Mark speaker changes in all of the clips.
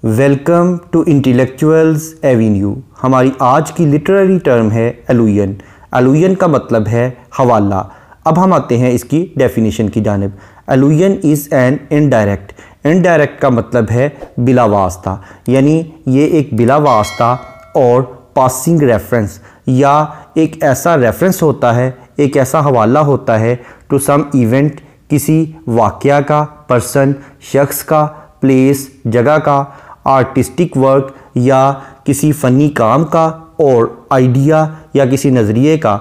Speaker 1: Welcome to intellectuals Avenue. हमारी आज की लिटरेरी टर्म है एलुजन। एलुजन का मतलब है हवाला। अब हम आते हैं इसकी डेफिनेशन की जानिब। एलुजन इज़ एन इनडायरेक्ट। इनडायरेक्ट का मतलब है बिला वास्ता, यानी ये एक बिला वास्ता और पासिंग रेफरेंस या एक ऐसा रेफरेंस होता है, एक ऐसा हवाला होता है टू सम इवेंट, किसी वाक़या का, पर्सन, शख्स का, प्लेस, जगह का, आर्टिस्टिक वर्क या किसी फ़नी काम का, और आइडिया या किसी नज़रिए का।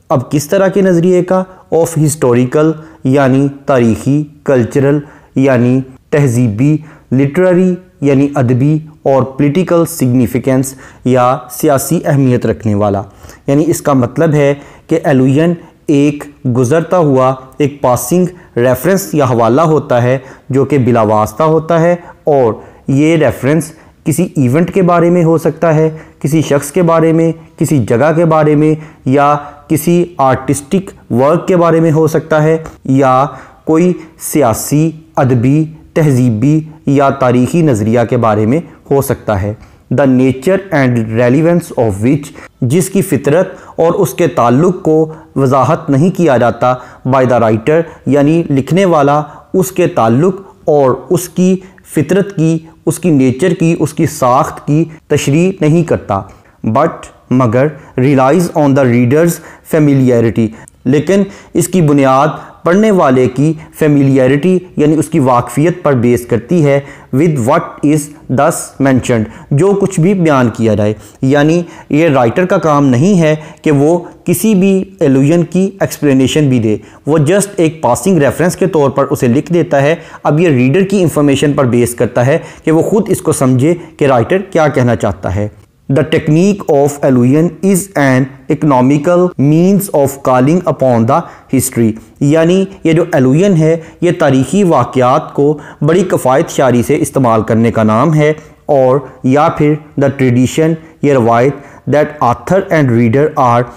Speaker 1: अब किस तरह के नज़रिए का? ऑफ हिस्टोरिकल यानी तारीख़ी, कल्चरल यानी तहज़ीबी, लिटरेरी यानी अदबी, और पॉलिटिकल सिग्निफिकेंस या सियासी अहमियत रखने वाला। यानी इसका मतलब है कि एलुजन एक गुज़रता हुआ एक पासिंग रेफरेंस या हवाला होता है जो कि बिला वास्ता होता है, और ये रेफरेंस किसी इवेंट के बारे में हो सकता है, किसी शख्स के बारे में, किसी जगह के बारे में, या किसी आर्टिस्टिक वर्क के बारे में हो सकता है, या कोई सियासी, अदबी, तहज़ीबी या तारीख़ी नज़रिया के बारे में हो सकता है। The nature and relevance of which, जिसकी फ़ितरत और उसके ताल्लुक़ को वजाहत नहीं किया जाता बाय द राइटर, यानी लिखने वाला उसके ताल्लुक़ और उसकी फ़ितरत की, उसकी नेचर की, उसकी साख्त की तशरीह नहीं करता। बट मगर realise on the readers familiarity, लेकिन इसकी बुनियाद पढ़ने वाले की फेमिलियरिटी यानी उसकी वाकफ़ियत पर बेस करती है विद व्हाट इज़ दस मैंशनड, जो कुछ भी बयान किया जाए। यानी ये राइटर का काम नहीं है कि वो किसी भी एलुजन की एक्सप्लेनेशन भी दे, वो जस्ट एक पासिंग रेफरेंस के तौर पर उसे लिख देता है। अब ये रीडर की इंफॉर्मेशन पर बेस करता है कि वो ख़ुद इसको समझे कि राइटर क्या कहना चाहता है। The technique of allusion is an economical means of calling upon the history, यानी ये जो एलुजन है ये तारीख़ी वाक़यात को बड़ी कफ़ायत शारी से इस्तेमाल करने का नाम है, और या फिर द ट्रेडिशन, ये रवायत that author and reader are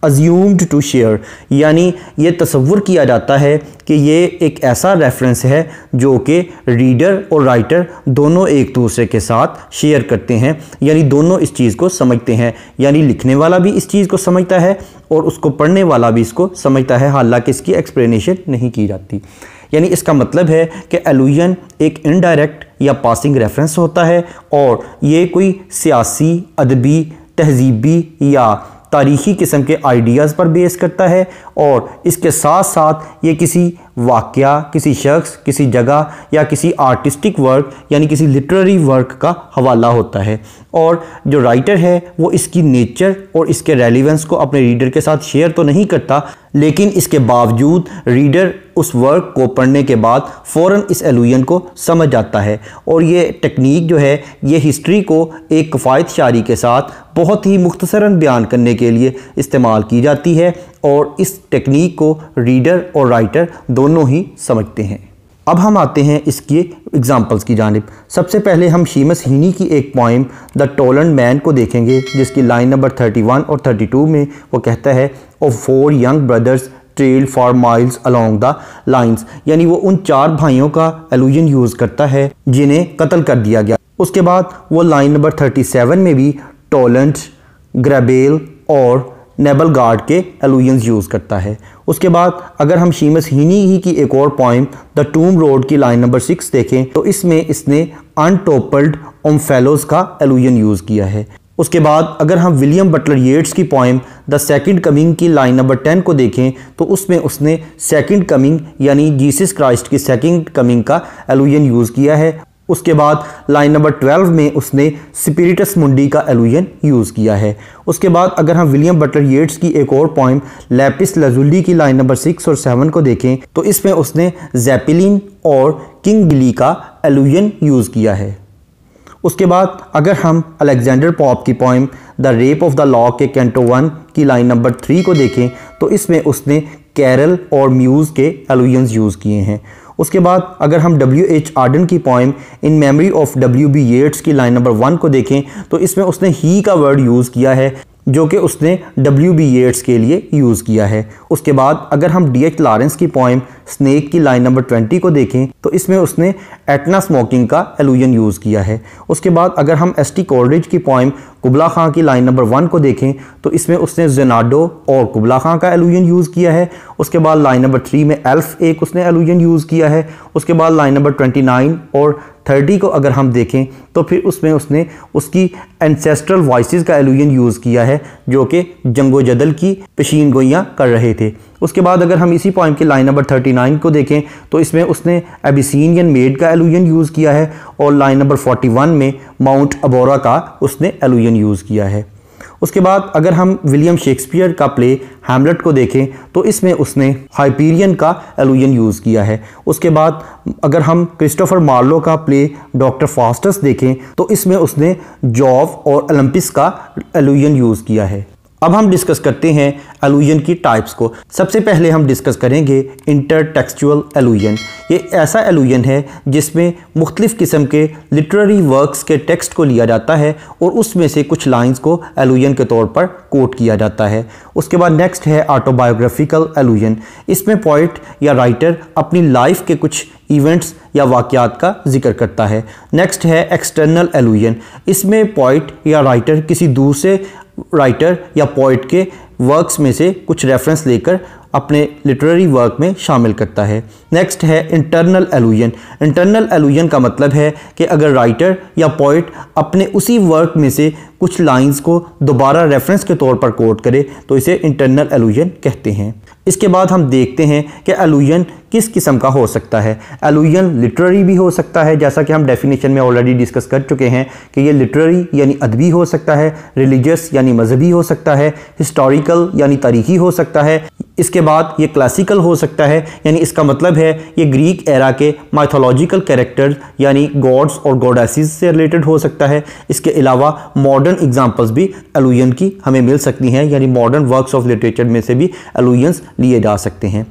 Speaker 1: assumed to share, यानी ये तसव्वुर किया जाता है कि ये एक ऐसा रेफरेंस है जो कि रीडर और राइटर दोनों एक दूसरे के साथ शेयर करते हैं, यानी दोनों इस चीज़ को समझते हैं। यानी लिखने वाला भी इस चीज़ को समझता है और उसको पढ़ने वाला भी इसको समझता है, हालांकि इसकी एक्सप्लेनेशन नहीं की जाती। यानी इसका मतलब है कि एलुजन एक इनडायरेक्ट या पासिंग रेफरेंस होता है, और ये कोई सियासी, अदबी, तहज़ीबी या तारीख़ी किस्म के आइडियाज़ पर बेस करता है, और इसके साथ साथ ये किसी वाक़या, किसी शख्स, किसी जगह या किसी आर्टिस्टिक वर्क यानी किसी लिटरेरी वर्क का हवाला होता है। और जो राइटर है वो इसकी नेचर और इसके रेलिवेंस को अपने रीडर के साथ शेयर तो नहीं करता, लेकिन इसके बावजूद रीडर उस वर्क को पढ़ने के बाद फ़ौरन इस एलुजन को समझ जाता है। और ये टेक्निक जो है ये हिस्ट्री को एक कफ़ायत शारी के साथ बहुत ही मुख्तसरन बयान करने के लिए इस्तेमाल की जाती है, और इस टेक्निक को रीडर और राइटर दोनों ही समझते हैं। अब हम आते हैं इसके एग्जांपल्स की जानिब। सबसे पहले हम सीमस हीनी की एक पोइम द टॉलर्ड मैन को देखेंगे, जिसकी लाइन नंबर 31 और 32 में वो कहता है of 4 young brothers trail for miles along the lines, यानी वो उन 4 भाइयों का एलुजन यूज़ करता है जिन्हें कत्ल कर दिया गया। उसके बाद वो लाइन नंबर 37 में भी टॉलरेंट, ग्रेबेल और नेबल गार्ड के एलुजन्स यूज़ करता है। उसके बाद अगर हम सीमस हीनी ही की एक और पोइम द टूम रोड की लाइन नंबर 6 देखें तो इसमें इसने अनटोपल्ड ओमफेलोज का एलुजन यूज़ किया है। उसके बाद अगर हम विलियम बटलर येट्स की पोइम द सेकंड कमिंग की लाइन नंबर 10 को देखें तो उसमें उसने सेकंड कमिंग यानी जीसस क्राइस्ट की सेकंड कमिंग का एलुजन यूज़ किया है। उसके बाद लाइन नंबर 12 में उसने स्पिरिटस मुंडी का एलुजन यूज़ किया है। उसके बाद अगर हम विलियम बटलर येट्स की एक और पोइम लैपिस लाजुली की लाइन नंबर 6 और 7 को देखें तो इसमें उसने ज़ेपेलिन और किंग बिली का एलुजन यूज़ किया है। उसके बाद अगर हम अलेक्जेंडर पॉप की poem the rape of the law के कैंटो 1 की लाइन नंबर 3 को देखें तो इसमें उसने कैरल और म्यूज़ के एलुजन्स यूज़ किए हैं। उसके बाद अगर हम W.H. आर्डन की poem in memory of W.B. Yeats की लाइन नंबर 1 को देखें तो इसमें उसने ही का वर्ड यूज़ किया है, जो कि उसने W.B. येट्स के लिए यूज़ किया है। उसके बाद अगर हम D.H. लॉरेंस की पोइम स्नेक की लाइन नंबर 20 को देखें तो इसमें उसने एटना स्मोकिंग का एलुजन यूज़ किया है। उसके बाद अगर हम S.T. कोलरिज की पोइम कुबला खां की लाइन नंबर 1 को देखें तो इसमें उसने ज़ेनाडो और कुबला खां का एलुजन यूज़ किया है। उसके बाद लाइन नंबर 3 में एल्फ एक उसने एलुजन यूज़ किया है। उसके बाद लाइन नंबर 29 और 30 को अगर हम देखें तो फिर उसमें उसने उसकी एंसेस्ट्रल वॉइसेस का एलुजन यूज़ किया है जो कि जंगो जदल की पेशीन गोइयाँ कर रहे थे। उसके बाद अगर हम इसी पॉइंट की लाइन नंबर 39 को देखें तो इसमें उसने एबिसीनियन मेड का एलुजन यूज़ किया है और लाइन नंबर 41 में माउंट अबोरा का उसने एलुजन यूज़ किया है। उसके बाद अगर हम विलियम शेक्सपियर का प्ले हैमलेट को देखें तो इसमें उसने हाइपीरियन का एलुजन यूज़ किया है। उसके बाद अगर हम क्रिस्टोफर मार्लो का प्ले डॉक्टर फास्टस देखें तो इसमें उसने जॉव और ओलंपिस का एलुजन यूज़ किया है। अब हम डिस्कस करते हैं एलुजन की टाइप्स को। सबसे पहले हम डिस्कस करेंगे इंटरटेक्सचुअल एलुजन। ये ऐसा एलुजन है जिसमें मुख्तलिफ़ किस्म के लिटरेरी वर्क्स के टेक्स्ट को लिया जाता है और उसमें से कुछ लाइंस को एलुजन के तौर पर कोट किया जाता है। उसके बाद नेक्स्ट है ऑटोबायोग्राफिकल एलुजन। इसमें पोइट या राइटर अपनी लाइफ के कुछ इवेंट्स या वाक़यात का जिक्र करता है। नेक्स्ट है एक्सटर्नल एलुजन। इसमें पोइट या राइटर किसी दूसरे राइटर या पोइट के वर्क्स में से कुछ रेफरेंस लेकर अपने लिटरेरी वर्क में शामिल करता है। नेक्स्ट है इंटरनल एलुजन। इंटरनल एलुजन का मतलब है कि अगर राइटर या पोइट अपने उसी वर्क में से कुछ लाइंस को दोबारा रेफरेंस के तौर पर कोट करे तो इसे इंटरनल एलुजन कहते हैं। इसके बाद हम देखते हैं कि एलुजन किस किस्म का हो सकता है। एलुजन लिटरेरी भी हो सकता है, जैसा कि हम डेफिनेशन में ऑलरेडी डिस्कस कर चुके हैं कि ये लिटरेरी यानी अदबी हो सकता है, रिलीजियस यानी मजहबी हो सकता है, हिस्टोरिकल यानी तारीखी हो सकता है। इसके बाद ये क्लासिकल हो सकता है, यानी इसका मतलब है ये ग्रीक एरा के माइथोलॉजिकल कैरेक्टर्स यानी गॉड्स और गॉडेसेस से रिलेटेड हो सकता है। इसके अलावा मॉडर्न एग्जांपल्स भी एलुजन की हमें मिल सकती हैं, यानी मॉडर्न वर्क्स ऑफ लिटरेचर में से भी एलुजन्स लिए जा सकते हैं।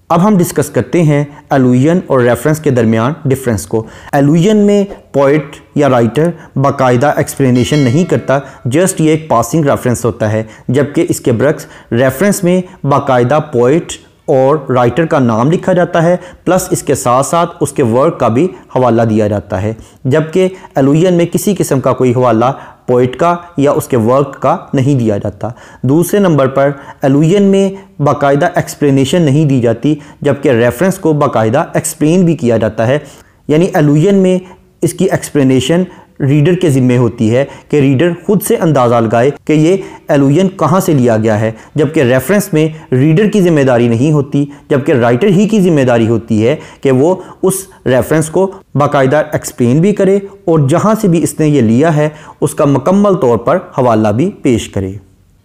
Speaker 1: अब हम डिस्कस करते हैं एलुजन और रेफरेंस के दरमियान डिफरेंस को। एलुजन में पोइट या राइटर बाकायदा एक्सप्लेनेशन नहीं करता, जस्ट ये एक पासिंग रेफरेंस होता है, जबकि इसके बरक्स रेफरेंस में बाकायदा पोइट और राइटर का नाम लिखा जाता है, प्लस इसके साथ साथ उसके वर्क का भी हवाला दिया जाता है। जबकि एलुजन में किसी किस्म का कोई हवाला पोइट का या उसके वर्क का नहीं दिया जाता। दूसरे नंबर पर एलुजन में बाकायदा एक्सप्लेनेशन नहीं दी जाती, जबकि रेफरेंस को बाकायदा एक्सप्लेन भी किया जाता है। यानी एलुजन में इसकी एक्सप्लेनेशन रीडर के ज़िम्मे होती है कि रीडर खुद से अंदाज़ा लगाए कि ये एलुजन कहाँ से लिया गया है, जबकि रेफरेंस में रीडर की ज़िम्मेदारी नहीं होती, जबकि राइटर ही की ज़िम्मेदारी होती है कि वो उस रेफरेंस को बाकायदा एक्सप्लेन भी करे और जहाँ से भी इसने ये लिया है उसका मुकम्मल तौर पर हवाला भी पेश करे।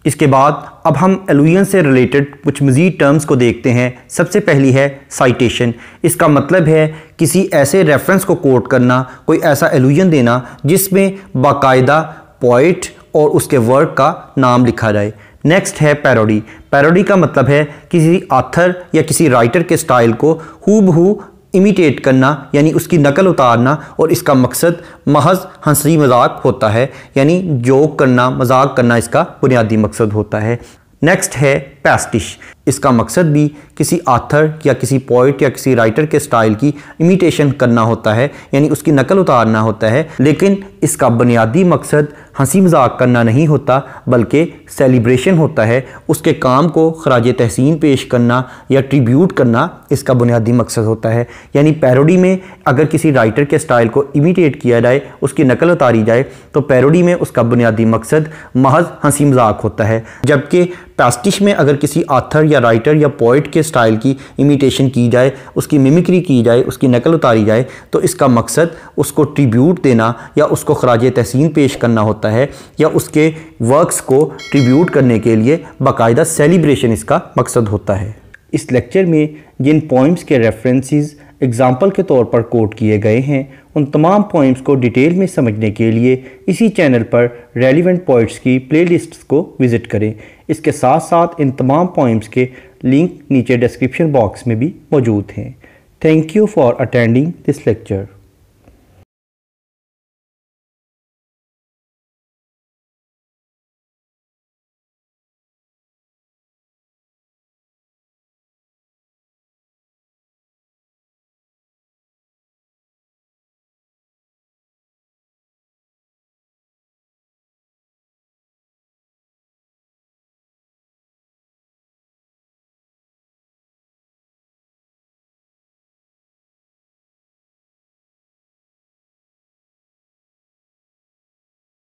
Speaker 1: इसके बाद अब हम एलुजन से रिलेटेड कुछ मज़ीद टर्म्स को देखते हैं। सबसे पहली है साइटेशन। इसका मतलब है किसी ऐसे रेफरेंस को कोट करना, कोई ऐसा एलुजन देना जिसमें बाकायदा पोइट और उसके वर्क का नाम लिखा जाए। नेक्स्ट है पैरोडी। पैरोडी का मतलब है किसी ऑथर या किसी राइटर के स्टाइल को हूबहू इमिटेट करना, यानी उसकी नकल उतारना, और इसका मकसद महज हंसी मजाक होता है, यानी जोक करना, मजाक करना इसका बुनियादी मकसद होता है। नेक्स्ट है पैस्टिश। इसका मकसद भी किसी ऑथर या किसी पोइट या किसी राइटर के स्टाइल की इमिटेशन करना होता है, यानी उसकी नकल उतारना होता है, लेकिन इसका बुनियादी मकसद हंसी मजाक करना नहीं होता बल्कि सेलिब्रेशन होता है। उसके काम को खराज तहसीन पेश करना या ट्रिब्यूट करना इसका बुनियादी मकसद होता है। यानी पैरोडी में अगर किसी राइटर के स्टाइल को इमिटेट किया जाए, उसकी नकल उतारी जाए, तो पैरोडी में उसका बुनियादी मकसद महज हंसी मजाक होता है। जबकि पैस्टिश में अगर किसी ऑथर या राइटर या पोइट के स्टाइल की इमिटेशन की जाए, उसकी मिमिक्री की जाए, उसकी नकल उतारी जाए, तो इसका मकसद उसको ट्रिब्यूट देना या उसको खराज तहसीन पेश करना होता है, या उसके वर्क्स को ट्रिब्यूट करने के लिए बाकायदा सेलिब्रेशन इसका मकसद होता है। इस लेक्चर में जिन पॉइंट्स के रेफरेंसेस एग्जाम्पल के तौर पर कोट किए गए हैं, उन तमाम पॉइंट्स को डिटेल में समझने के लिए इसी चैनल पर रेलिवेंट पॉइंट्स की प्लेलिस्ट्स को विज़िट करें। इसके साथ साथ इन तमाम पॉइंट्स के लिंक नीचे डिस्क्रिप्शन बॉक्स में भी मौजूद हैं। Thank you for attending this lecture.